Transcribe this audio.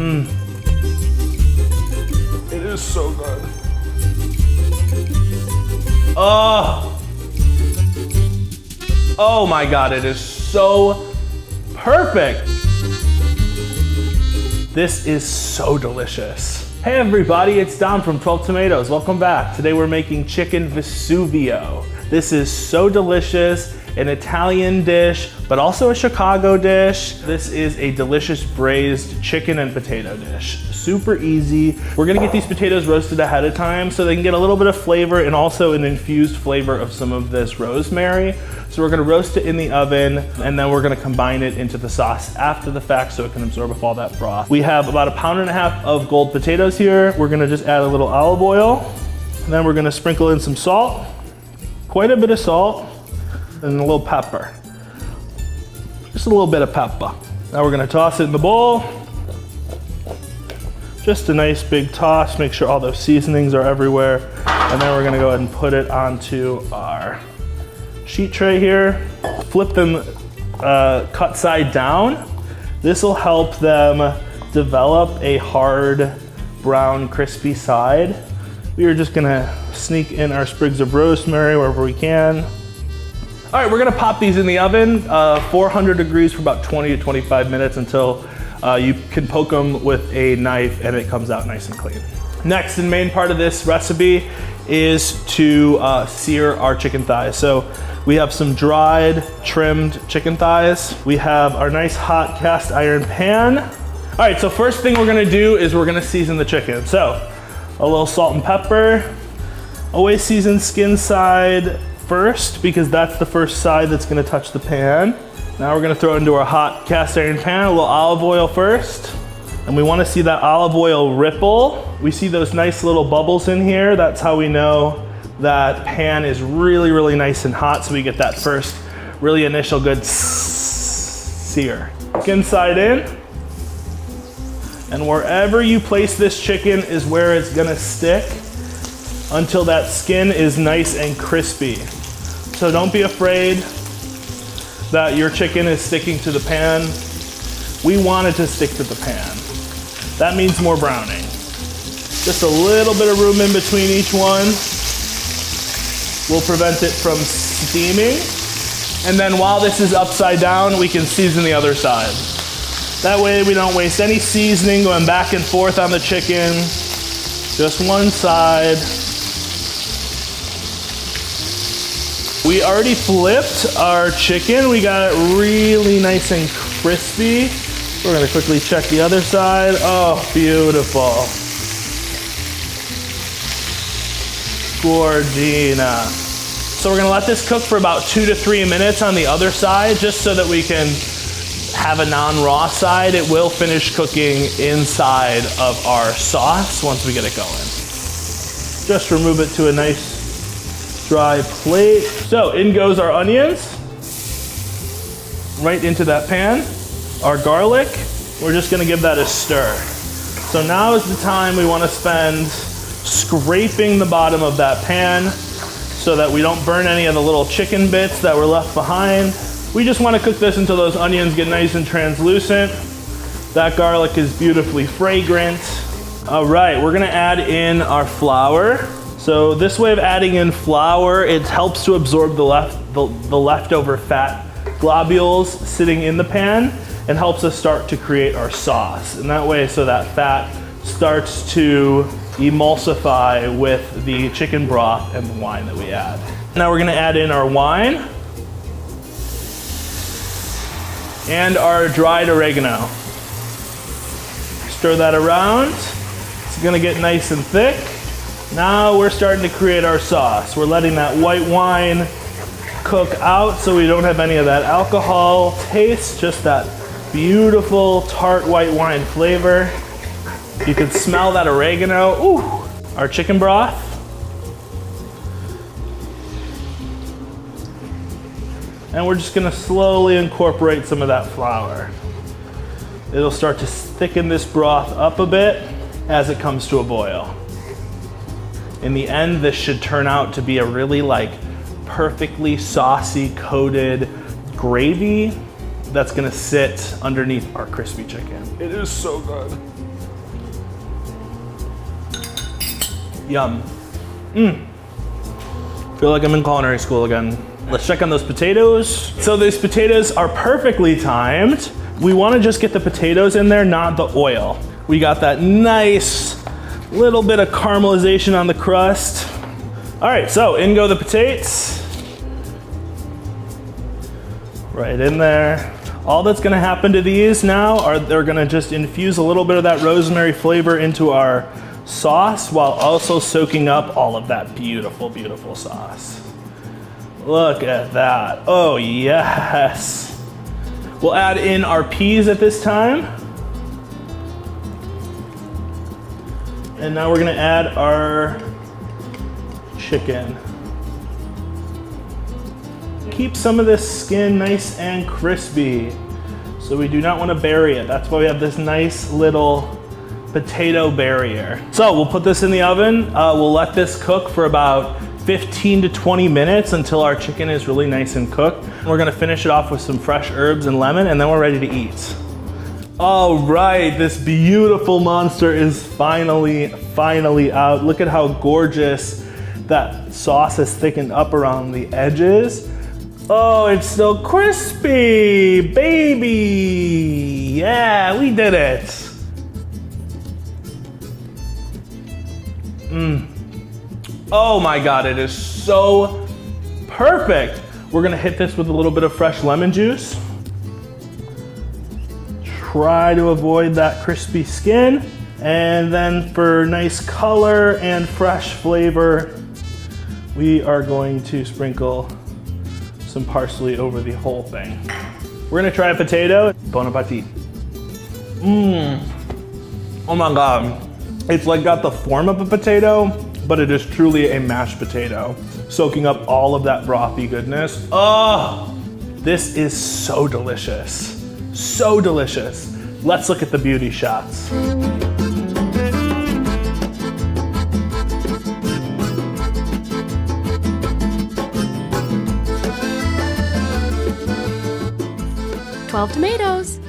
It is so good. Oh my God, it is so perfect. This is so delicious. Hey everybody, it's Dom from 12 Tomatoes. Welcome back. Today we're making chicken Vesuvio. This is so delicious, an Italian dish, but also a Chicago dish. This is a delicious braised chicken and potato dish. Super easy. We're gonna get these potatoes roasted ahead of time so they can get a little bit of flavor and also an infused flavor of some of this rosemary. So we're gonna roast it in the oven and then we're gonna combine it into the sauce after the fact so it can absorb up all that broth. We have about 1.5 pounds of gold potatoes here. We're gonna just add a little olive oil and then we're gonna sprinkle in some salt, quite a bit of salt, and a little pepper. Just a little bit of pepper. Now we're gonna toss it in the bowl. Just a nice big toss, make sure all those seasonings are everywhere. And then we're gonna go ahead and put it onto our sheet tray here. Flip them cut side down. This will help them develop a hard, brown, crispy side. We are just gonna sneak in our sprigs of rosemary wherever we can. All right, we're gonna pop these in the oven, 400 degrees for about 20 to 25 minutes until you can poke them with a knife and it comes out nice and clean. Next and main part of this recipe is to sear our chicken thighs. So we have some dried, trimmed chicken thighs. We have our nice hot cast iron pan. All right, so first thing we're gonna do is we're gonna season the chicken. So a little salt and pepper. Always season skin side first because that's the first side that's gonna touch the pan. Now we're gonna throw it into our hot cast iron pan, a little olive oil first. And we wanna see that olive oil ripple. We see those nice little bubbles in here. That's how we know that pan is really, really nice and hot. So we get that first really initial good sear. Skin side in. And wherever you place this chicken is where it's gonna stick until that skin is nice and crispy. So don't be afraid that your chicken is sticking to the pan. We want it to stick to the pan. That means more browning. Just a little bit of room in between each one will prevent it from steaming. And then while this is upside down, we can season the other side. That way we don't waste any seasoning going back and forth on the chicken. Just one side. We already flipped our chicken. We got it really nice and crispy. We're gonna quickly check the other side. Oh, beautiful. Gorgina. So we're gonna let this cook for about 2 to 3 minutes on the other side, just so that we can have a non-raw side. It will finish cooking inside of our sauce once we get it going. Just remove it to a nice dry plate. So in goes our onions, right into that pan. Our garlic, we're just gonna give that a stir. So now is the time we wanna spend scraping the bottom of that pan so that we don't burn any of the little chicken bits that were left behind. We just wanna cook this until those onions get nice and translucent. That garlic is beautifully fragrant. All right, we're gonna add in our flour. So this way of adding in flour, it helps to absorb the leftover fat globules sitting in the pan and helps us start to create our sauce. And that way, so that fat starts to emulsify with the chicken broth and the wine that we add. Now we're gonna add in our wine and our dried oregano. Stir that around. It's gonna get nice and thick. Now we're starting to create our sauce. We're letting that white wine cook out so we don't have any of that alcohol taste, just that beautiful tart white wine flavor. You can smell that oregano. Ooh, our chicken broth. And we're just gonna slowly incorporate some of that flour. It'll start to thicken this broth up a bit as it comes to a boil. In the end, this should turn out to be a really perfectly saucy coated gravy that's gonna sit underneath our crispy chicken. It is so good. Yum. Feel like I'm in culinary school again. Let's check on those potatoes. So these potatoes are perfectly timed. We want to just get the potatoes in there, not the oil. We got that nice little bit of caramelization on the crust. All right, so in go the potatoes. Right in there. All that's gonna happen to these now are they're gonna just infuse a little bit of that rosemary flavor into our sauce while also soaking up all of that beautiful, beautiful sauce. Look at that. Oh, yes. We'll add in our peas at this time. And now we're gonna add our chicken. Keep some of this skin nice and crispy. So we do not want to bury it. That's why we have this nice little potato barrier. So we'll put this in the oven. We'll let this cook for about 15 to 20 minutes until our chicken is really nice and cooked. We're gonna finish it off with some fresh herbs and lemon, and then we're ready to eat. All right, this beautiful monster is finally out. Look at how gorgeous that sauce is thickened up around the edges. Oh, it's still crispy, baby. Yeah, we did it. Oh my God, it is so perfect. We're gonna hit this with a little bit of fresh lemon juice. Try to avoid that crispy skin. And then for nice color and fresh flavor, we are going to sprinkle some parsley over the whole thing. We're gonna try a potato. Bon appetit. Oh my God. It's like got the form of a potato, but it is truly a mashed potato, soaking up all of that brothy goodness. Oh, this is so delicious. So delicious. Let's look at the beauty shots. "12 tomatoes."